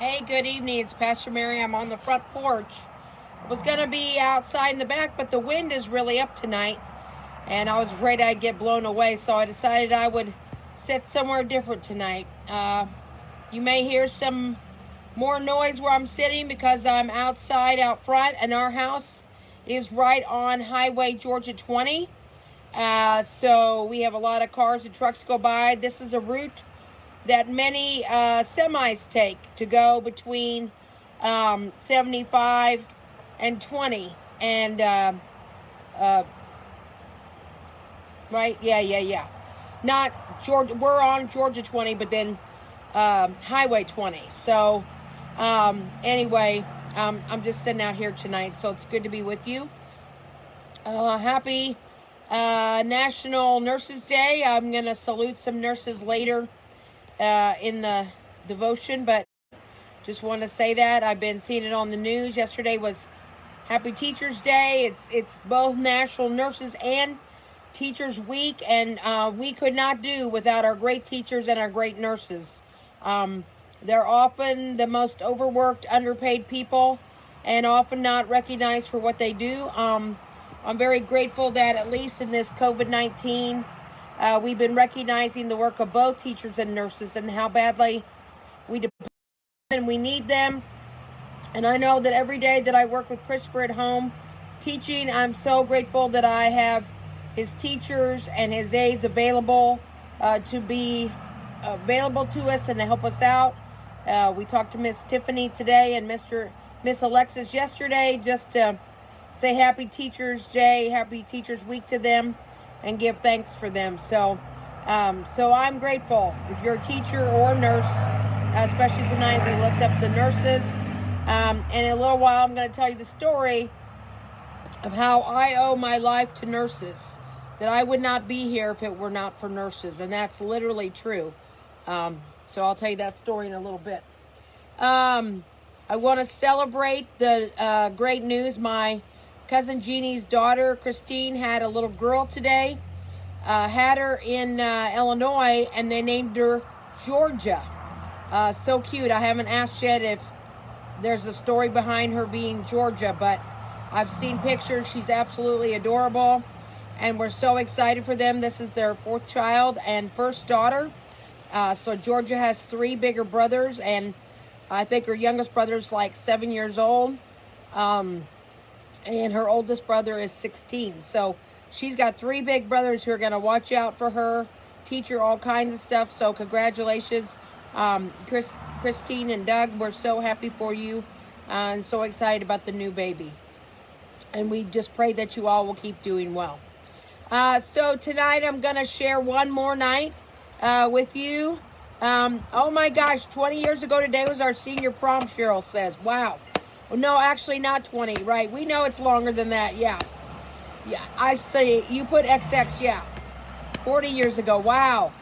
Hey, good evening. It's Pastor Mary. I'm on the front porch. I was going to be outside in the back, but the wind is really up tonight, and I was afraid I'd get blown away, so I decided I would sit somewhere different tonight. You may hear some more noise where I'm sitting because I'm outside out front, and our house is right on Highway Georgia 20. So we have a lot of cars and trucks go by. This is a route that many semis take to go between 75 and 20. And, right? Yeah. Not Georgia. We're on Georgia 20, but then Highway 20. So anyway, I'm just sitting out here tonight, so it's good to be with you. Happy National Nurses Day. I'm going to salute some nurses later in the devotion, but just want to say that I've been seeing it on the news. Yesterday was Happy Teachers Day. It's both National Nurses and Teachers Week, and we could not do without our great teachers and our great nurses. They're often the most overworked, underpaid people, and often not recognized for what they do. I'm very grateful that at least in this COVID-19, we've been recognizing the work of both teachers and nurses and how badly we depend and we need them. And I know that every day that I work with Christopher at home teaching, I'm so grateful that I have his teachers and his aides available to be available to us and to help us out. We talked to Miss Tiffany today and Miss Alexis yesterday just to say Happy Teachers Day, Happy Teachers Week to them, and give thanks for them. So I'm grateful. If you're a teacher or a nurse, especially tonight, we lift up the nurses. And in a little while, I'm going to tell you the story of how I owe my life to nurses, that I would not be here if it were not for nurses. And that's literally true. So I'll tell you that story in a little bit. I want to celebrate the great news. My cousin Jeannie's daughter, Christine, had a little girl today. Had her in Illinois, and they named her Georgia. So cute. I haven't asked yet if there's a story behind her being Georgia, but I've seen pictures. She's absolutely adorable, and we're so excited for them. This is their fourth child and first daughter. So Georgia has three bigger brothers, and I think her youngest brother's like 7 years old. And her oldest brother is 16. So she's got three big brothers who are going to watch out for her, teach her all kinds of stuff. So congratulations, Christine and Doug. We're so happy for you and so excited about the new baby. And we just pray that you all will keep doing well. So tonight I'm going to share one more night with you. Oh my gosh, 20 years ago today was our senior prom, Cheryl says. Wow. No, actually not 20, right? We know it's longer than that, yeah. Yeah, I see. You put XX, yeah. 40 years ago, wow.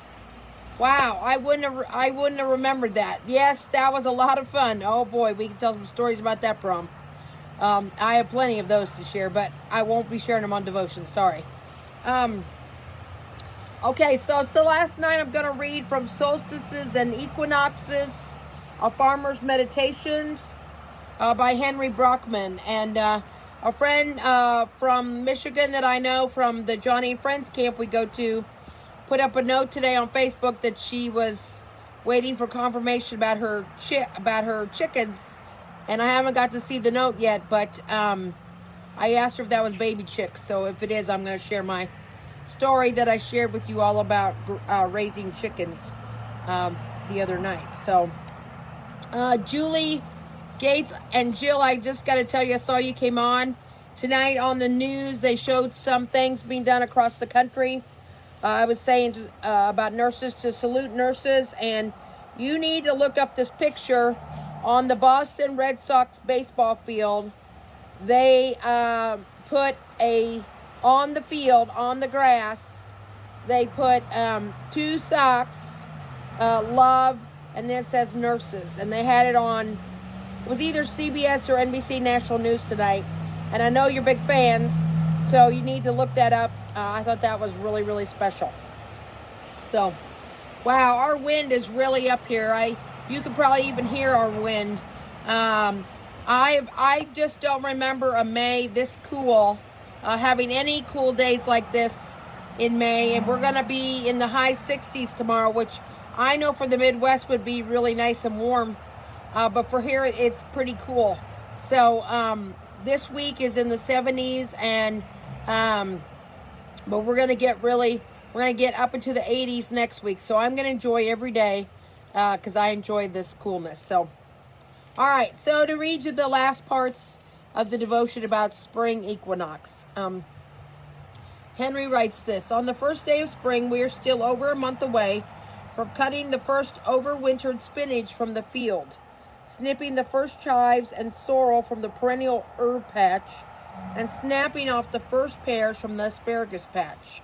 Wow, I wouldn't have remembered that. Yes, that was a lot of fun. Oh boy, we can tell some stories about that prom. I have plenty of those to share, but I won't be sharing them on devotion, sorry. Okay, so it's the last night I'm going to read from Solstices and Equinoxes, A Farmer's Meditations, by Henry Brockman. And a friend from Michigan that I know from the Johnny and Friends camp we go to put up a note today on Facebook that she was waiting for confirmation about her chickens, and I haven't got to see the note yet, but I asked her if that was baby chicks. So if it is, I'm going to share my story that I shared with you all about raising chickens the other night. So Julie Gates and Jill, I just got to tell you, I saw you came on tonight on the news. They showed some things being done across the country. I was saying about nurses, to salute nurses, and you need to look up this picture on the Boston Red Sox baseball field. They put on the field, on the grass, they put two socks, love, and then it says nurses, and they had it on. It was either CBS or NBC National News tonight, and I know you're big fans, so you need to look that up. I thought that was really, really special. So, wow, our wind is really up here. You could probably even hear our wind. I just don't remember a May this cool, having any cool days like this in May. And we're going to be in the high 60s tomorrow, which I know for the Midwest would be really nice and warm. But for here, it's pretty cool. So this week is in the 70s, and but we're going to get up into the 80s next week. So I'm going to enjoy every day because I enjoy this coolness. So, all right. So to read you the last parts of the devotion about spring equinox. Henry writes this: on the first day of spring, we are still over a month away from cutting the first overwintered spinach from the field, snipping the first chives and sorrel from the perennial herb patch, and snapping off the first pears from the asparagus patch.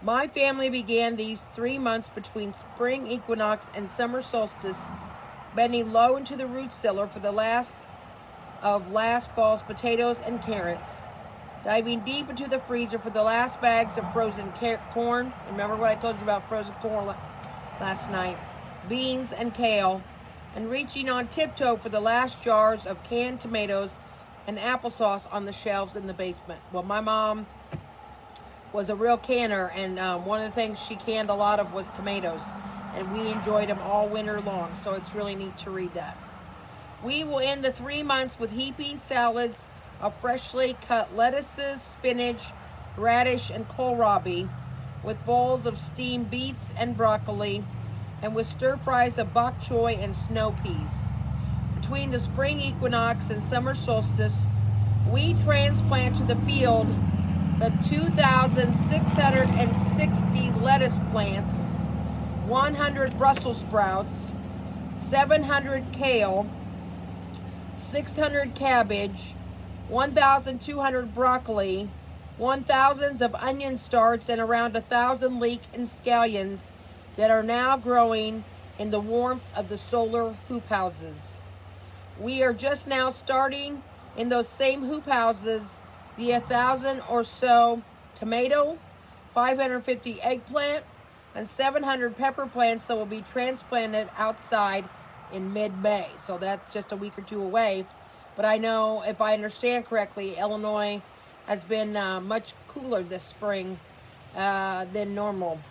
My family began these 3 months between spring equinox and summer solstice, bending low into the root cellar for the last of last fall's potatoes and carrots, diving deep into the freezer for the last bags of frozen corn. Remember what I told you about frozen corn last night? Beans and kale, and reaching on tiptoe for the last jars of canned tomatoes and applesauce on the shelves in the basement. Well, my mom was a real canner, and one of the things she canned a lot of was tomatoes, and we enjoyed them all winter long, so it's really neat to read that. We will end the 3 months with heaping salads of freshly cut lettuces, spinach, radish, and kohlrabi, with bowls of steamed beets and broccoli, and with stir fries of bok choy and snow peas. Between the spring equinox and summer solstice, we transplant to the field the 2,660 lettuce plants, 100 Brussels sprouts, 700 kale, 600 cabbage, 1,200 broccoli, 1,000 of onion starts, and around 1,000 leek and scallions that are now growing in the warmth of the solar hoop houses. We are just now starting in those same hoop houses the 1,000 or so tomato, 550 eggplant, and 700 pepper plants that will be transplanted outside in mid-May. So that's just a week or two away. But I know, if I understand correctly, Illinois has been much cooler this spring than normal.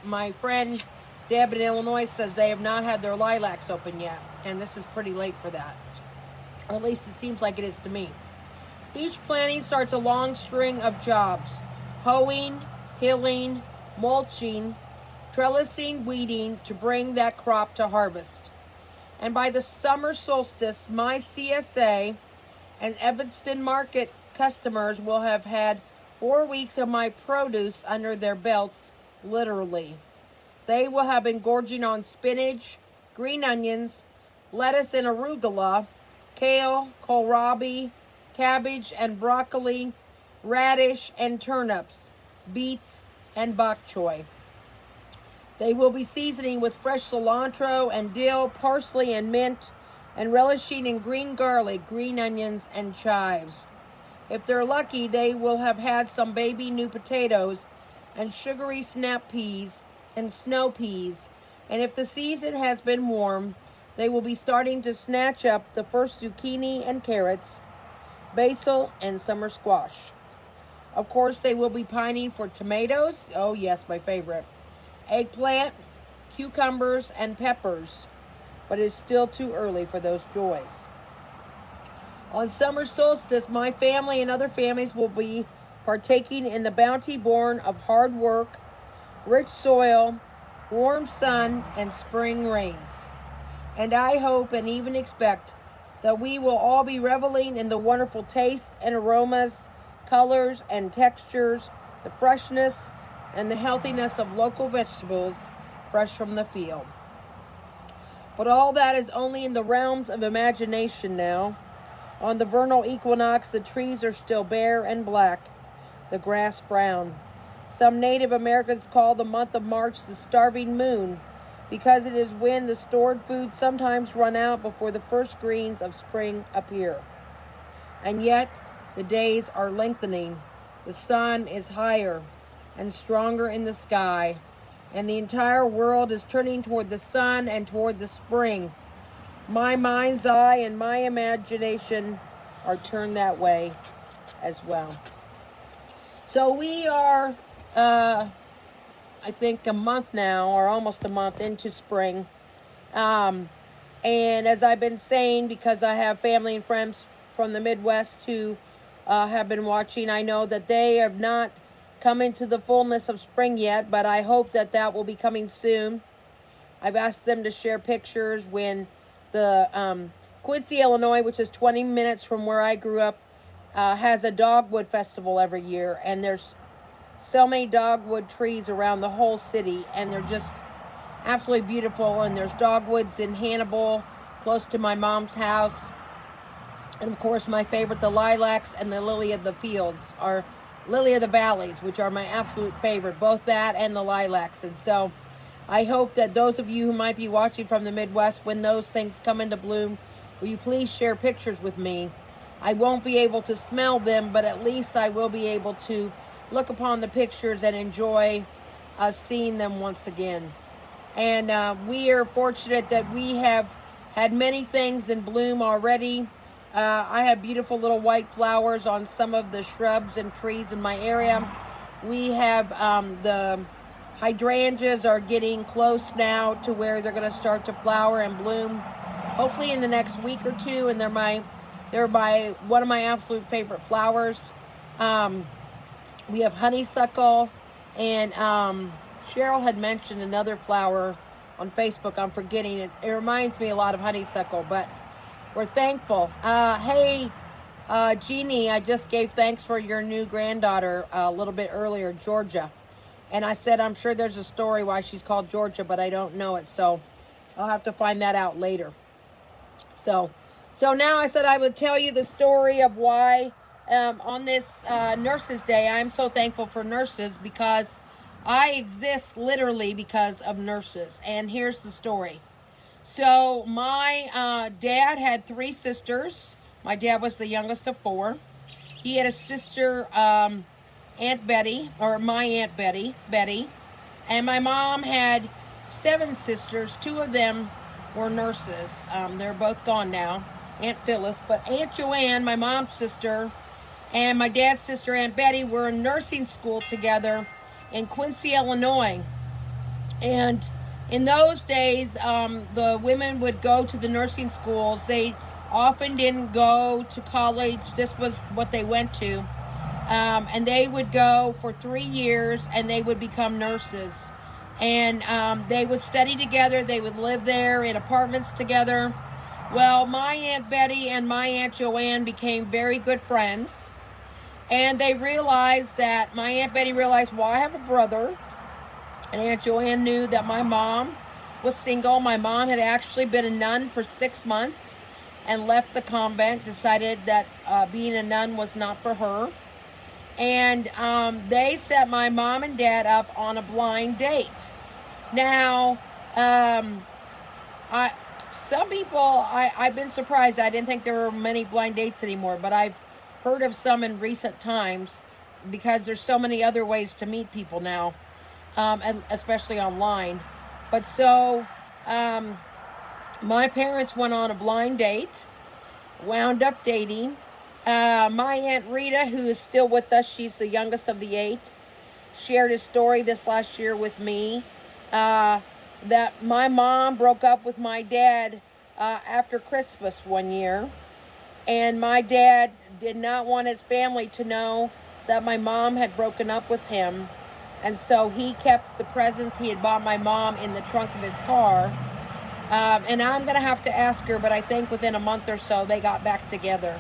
My friend Deb in Illinois says they have not had their lilacs open yet, and this is pretty late for that. Or at least it seems like it is to me. Each planting starts a long string of jobs: hoeing, hilling, mulching, trellising, weeding to bring that crop to harvest. And by the summer solstice, my CSA and Evanston Market customers will have had 4 weeks of my produce under their belts, literally. They will have been gorging on spinach, green onions, lettuce and arugula, kale, kohlrabi, cabbage and broccoli, radish and turnips, beets and bok choy. They will be seasoning with fresh cilantro and dill, parsley and mint, and relishing in green garlic, green onions, and chives. If they're lucky, they will have had some baby new potatoes and sugary snap peas and snow peas. And if the season has been warm, they will be starting to snatch up the first zucchini and carrots, basil, and summer squash. Of course, they will be pining for tomatoes. Oh yes, my favorite. Eggplant, cucumbers, and peppers. But it's still too early for those joys. On summer solstice, my family and other families will be partaking in the bounty born of hard work, rich soil, warm sun, and spring rains. And I hope and even expect that we will all be reveling in the wonderful taste and aromas, colors and textures, the freshness and the healthiness of local vegetables fresh from the field. But all that is only in the realms of imagination now. On the vernal equinox, the trees are still bare and black, the grass brown. Some Native Americans call the month of March the starving moon, because it is when the stored foods sometimes run out before the first greens of spring appear. And yet, the days are lengthening, the sun is higher and stronger in the sky, and the entire world is turning toward the sun and toward the spring. My mind's eye and my imagination are turned that way as well. So we are, I think, a month now, or almost a month into spring. And as I've been saying, because I have family and friends from the Midwest who have been watching, I know that they have not come into the fullness of spring yet, but I hope that that will be coming soon. I've asked them to share pictures when the Quincy, Illinois, which is 20 minutes from where I grew up, has a dogwood festival every year, and there's so many dogwood trees around the whole city, and they're just absolutely beautiful. And there's dogwoods in Hannibal, close to my mom's house, and of course my favorite, the lilacs and the lily of the fields, or lily of the valleys, which are my absolute favorite, both that and the lilacs. And so I hope that those of you who might be watching from the Midwest, when those things come into bloom, will you please share pictures with me? I won't be able to smell them, but at least I will be able to look upon the pictures and enjoy seeing them once again. And we are fortunate that we have had many things in bloom already. I have beautiful little white flowers on some of the shrubs and trees in my area. We have the hydrangeas are getting close now to where they're going to start to flower and bloom, hopefully in the next week or two. And they're one of my absolute favorite flowers. We have honeysuckle, and Cheryl had mentioned another flower on Facebook. I'm forgetting it. It reminds me a lot of honeysuckle, but we're thankful. Hey, Jeannie, I just gave thanks for your new granddaughter a little bit earlier, Georgia. And I said, I'm sure there's a story why she's called Georgia, but I don't know it. So I'll have to find that out later. So now I said I would tell you the story of why on this Nurses Day, I'm so thankful for nurses, because I exist literally because of nurses. And here's the story. So my dad had 3 sisters. My dad was the youngest of 4. He had a sister, Aunt Betty, or my Aunt Betty. And my mom had 7 sisters. 2 of them were nurses. They're both gone now, Aunt Phyllis. But Aunt Joanne, my mom's sister, and my dad's sister, Aunt Betty, were in nursing school together in Quincy, Illinois. And in those days, the women would go to the nursing schools. They often didn't go to college. This was what they went to. And they would go for 3 years, and they would become nurses. And they would study together. They would live there in apartments together. Well, my Aunt Betty and my Aunt Joanne became very good friends. And they realized that, my Aunt Betty realized, well, I have a brother. And Aunt Joanne knew that my mom was single. My mom had actually been a nun for 6 months and left the convent, decided that being a nun was not for her. And they set my mom and dad up on a blind date. Now, I've been surprised. I didn't think there were many blind dates anymore, but I've heard of some in recent times, because there's so many other ways to meet people now, and especially online. But so my parents went on a blind date, wound up dating. My Aunt Rita, who is still with us, she's the youngest of the 8, shared a story this last year with me, that my mom broke up with my dad after Christmas one year. And my dad did not want his family to know that my mom had broken up with him. And so he kept the presents he had bought my mom in the trunk of his car. And I'm going to have to ask her, but I think within a month or so they got back together.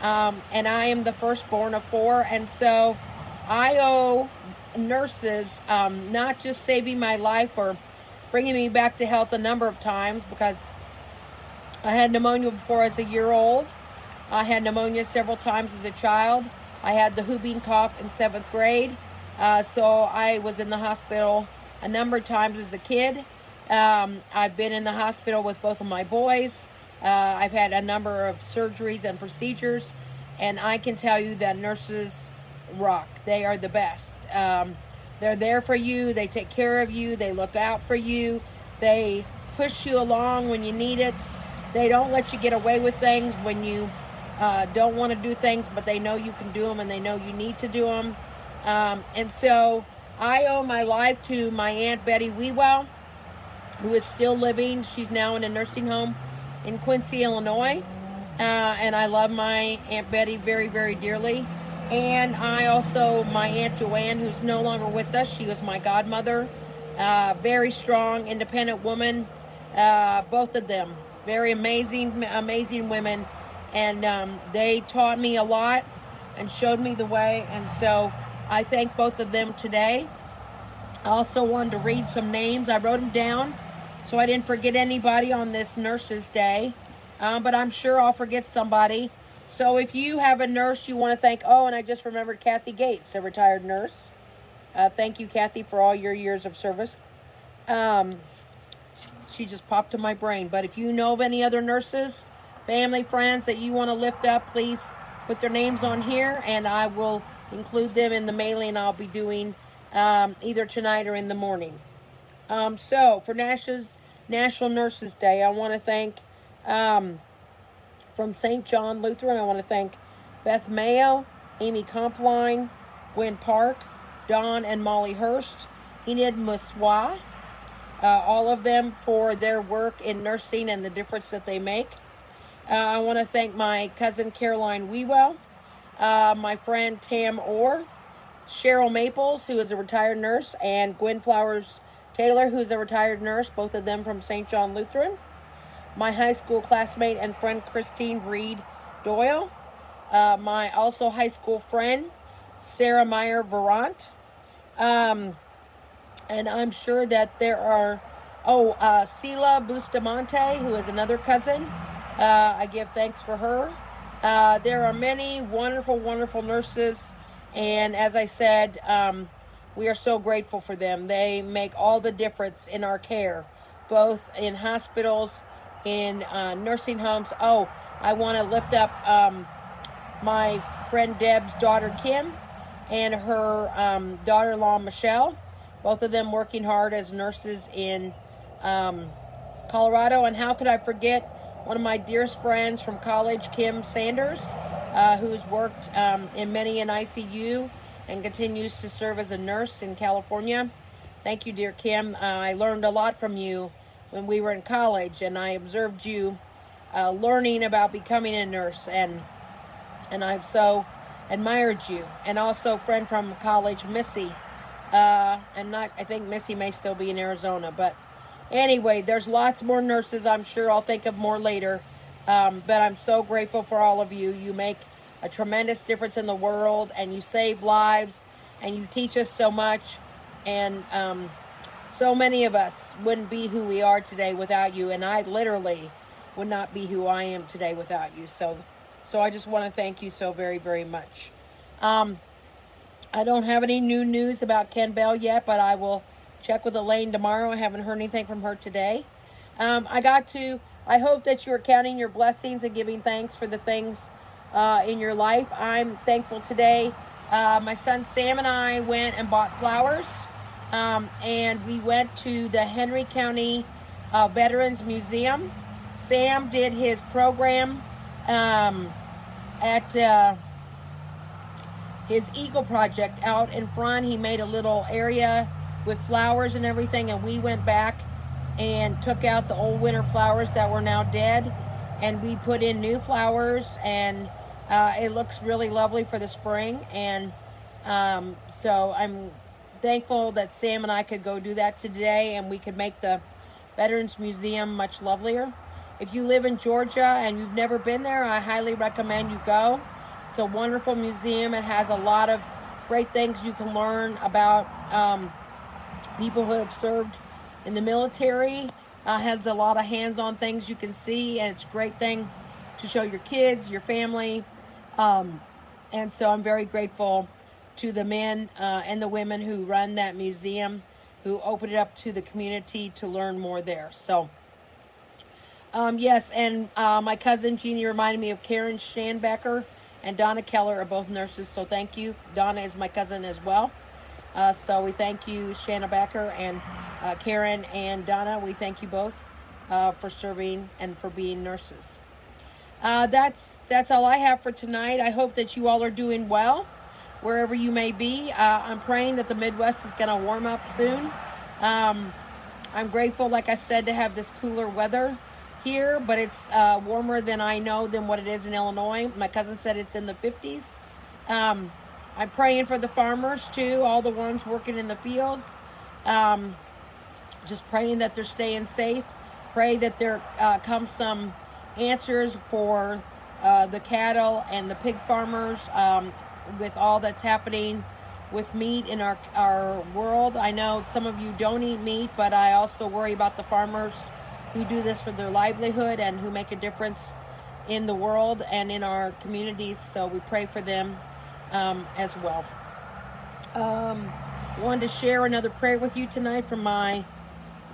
And I am the firstborn of 4. And so I owe nurses not just saving my life or bringing me back to health a number of times, because I had pneumonia before I was a year old. I had pneumonia several times as a child. I had the whooping cough in 7th grade. So I was in the hospital a number of times as a kid. I've been in the hospital with both of my boys. I've had a number of surgeries and procedures. And I can tell you that nurses rock. They are the best. They're there for you. They take care of you. They look out for you. They push you along when you need it. They don't let you get away with things when you don't want to do things, but they know you can do them and they know you need to do them. And so I owe my life to my Aunt Betty Wewell, who is still living. She's now in a nursing home in Quincy, Illinois. And I love my Aunt Betty very, very dearly. And I also, my Aunt Joanne, who's no longer with us, she was my godmother. Very strong, independent woman. Both of them, very amazing, amazing women. And they taught me a lot and showed me the way. And so I thank both of them today. I also wanted to read some names. I wrote them down so I didn't forget anybody on this Nurses Day. But I'm sure I'll forget somebody. So if you have a nurse you want to thank, and I just remembered Kathy Gates, a retired nurse. Thank you, Kathy, for all your years of service. She just popped in my brain. But if you know of any other nurses, family, friends that you want to lift up, please put their names on here, and I will include them in the mailing I'll be doing either tonight or in the morning. So for National Nurses Day, I want to thank from St. John Lutheran, I want to thank Beth Mayo, Amy Compline, Gwen Park, Dawn and Molly Hurst, Enid Muswa, all of them for their work in nursing and the difference that they make. I want to thank my cousin Caroline Wewell, my friend Tam Orr, Cheryl Maples, who is a retired nurse, and Gwen Flowers Taylor, who's a retired nurse, both of them from St. John Lutheran. My high school classmate and friend Christine Reed Doyle. My also high school friend Sarah Meyer Verant. And I'm sure that there are, Sila Bustamante, who is another cousin. I give thanks for her. There are many wonderful, wonderful nurses. And as I said, we are so grateful for them. They make all the difference in our care, both in hospitals, in nursing homes. I want to lift up my friend Deb's daughter Kim and her daughter-in-law Michelle, both of them working hard as nurses in Colorado. And how could I forget one of my dearest friends from college, Kim Sanders, who's worked in many an ICU and continues to serve as a nurse in California. Thank you, dear Kim. I learned a lot from you when we were in college, and I observed you learning about becoming a nurse, and I've so admired you. And also friend from college, Missy. I think Missy may still be in Arizona, but anyway, there's lots more nurses. I'm sure I'll think of more later. But I'm so grateful for all of you. You make a tremendous difference in the world, and you save lives, and you teach us so much. And so many of us wouldn't be who we are today without you, and I literally would not be who I am today without you. So I just want to thank you so very, very much. I don't have any new news about Ken Bell yet, but I will check with Elaine tomorrow. I haven't heard anything from her today. I hope that you are counting your blessings and giving thanks for the things in your life. I'm thankful today. My son Sam and I went and bought flowers, and we went to the Henry County Veterans Museum. Sam did his program at his Eagle Project out in front. He made a little area with flowers and everything, and we went back and took out the old winter flowers that were now dead, and we put in new flowers, and it looks really lovely for the spring. And so I'm thankful that Sam and I could go do that today, and we could make the Veterans Museum much lovelier. If you live in Georgia and you've never been there, I highly recommend you go. It's a wonderful museum. It has a lot of great things you can learn about people who have served in the military. Has a lot of hands-on things you can see, and it's a great thing to show your kids, your family. And so I'm very grateful to the men and the women who run that museum, who open it up to the community to learn more there. So yes, and my cousin Jeannie reminded me of Karen Schanbecker and Donna Keller are both nurses, so thank you. Donna is my cousin as well. So we thank you, Shanna Becker and Karen and Donna. We thank you both for serving and for being nurses. That's all I have for tonight. I hope that you all are doing well, wherever you may be. I'm praying that the Midwest is going to warm up soon. I'm grateful, like I said, to have this cooler weather here, but it's warmer than what it is in Illinois. My cousin said it's in the 50s. I'm praying for the farmers too, all the ones working in the fields. Just praying that they're staying safe. Pray that there comes some answers for the cattle and the pig farmers with all that's happening with meat in our world. I know some of you don't eat meat, but I also worry about the farmers who do this for their livelihood and who make a difference in the world and in our communities. So we pray for them as well. Wanted to share another prayer with you tonight from my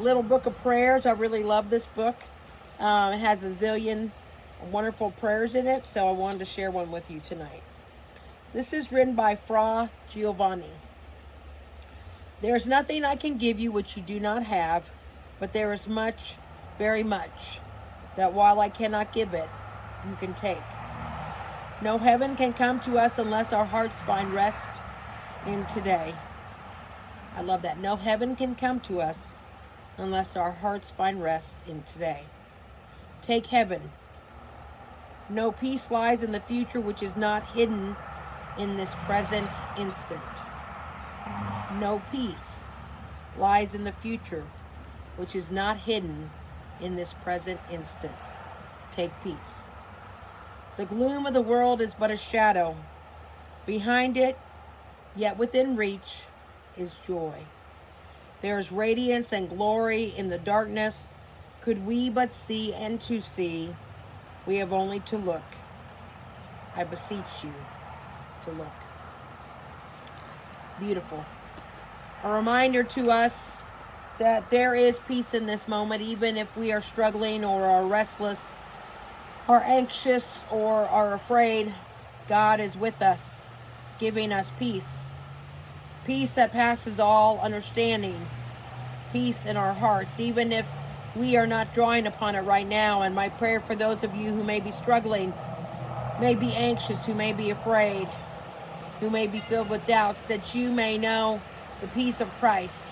little book of prayers. I really love this book. It has a zillion wonderful prayers in it, so I wanted to share one with you tonight. This is written by Fra Giovanni. There is nothing I can give you which you do not have, but there is much, very much, that while I cannot give it, you can take. No heaven can come to us unless our hearts find rest in today. I love that. No heaven can come to us unless our hearts find rest in today. Take heaven. No peace lies in the future which is not hidden in this present instant. No peace lies in the future which is not hidden in this present instant. Take peace. The gloom of the world is but a shadow. Behind it, yet within reach, is joy. There is radiance and glory in the darkness. Could we but see, and to see, we have only to look. I beseech you to look. Beautiful. A reminder to us that there is peace in this moment, even if we are struggling or are restless, are anxious, or are afraid. God is with us, giving us peace. Peace that passes all understanding. Peace in our hearts, even if we are not drawing upon it right now. And my prayer for those of you who may be struggling, may be anxious, who may be afraid, who may be filled with doubts, that you may know the peace of Christ,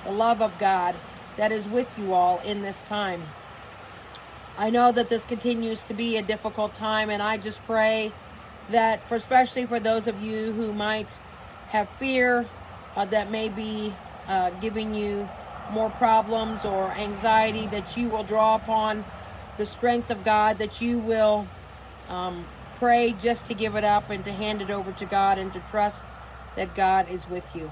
the love of God that is with you all in this time. I know that this continues to be a difficult time, and I just pray that, especially for those of you who might have fear that may be giving you more problems or anxiety, that you will draw upon the strength of God, that you will pray just to give it up and to hand it over to God and to trust that God is with you.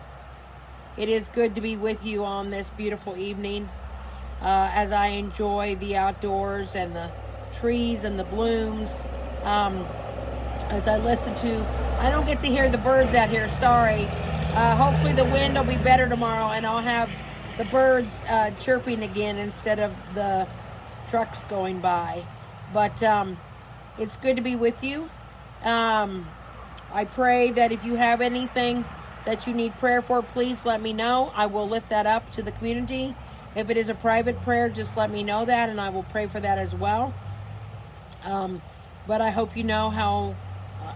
It is good to be with you on this beautiful evening as I enjoy the outdoors and the trees and the blooms. As I listen to, I don't get to hear the birds out here, sorry. Hopefully the wind will be better tomorrow and I'll have the birds chirping again instead of the trucks going by. But it's good to be with you. I pray that if you have anything that you need prayer for, please let me know. I will lift that up to the community. If it is a private prayer, just let me know that and I will pray for that as well. But I hope you know how,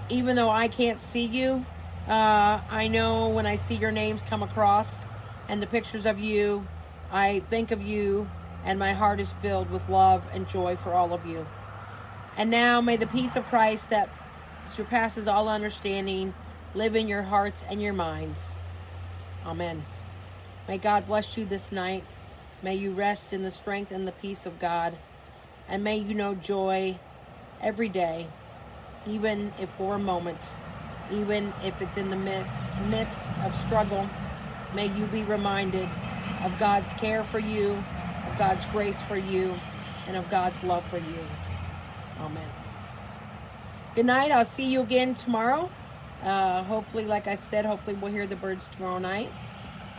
even though I can't see you, I know when I see your names come across and the pictures of you, I think of you, and my heart is filled with love and joy for all of you. And now may the peace of Christ that surpasses all understanding live in your hearts and your minds. Amen. May God bless you this night. May you rest in the strength and the peace of God. And may you know joy every day, even if for a moment, even if it's in the midst of struggle. May you be reminded of God's care for you, of God's grace for you, and of God's love for you. Amen. Good night. I'll see you again tomorrow. Hopefully, like I said, hopefully we'll hear the birds tomorrow night.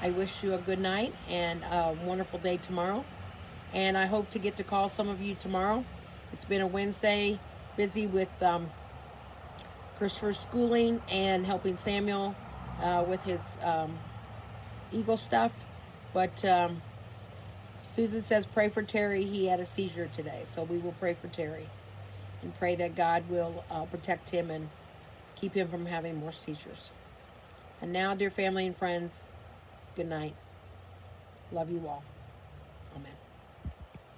I wish you a good night and a wonderful day tomorrow. And I hope to get to call some of you tomorrow. It's been a Wednesday, busy with Christopher's schooling and helping Samuel with his Eagle stuff. But Susan says, pray for Terry. He had a seizure today. So we will pray for Terry and pray that God will protect him and keep him from having more seizures. And now, dear family and friends, good night. Love you all. Amen.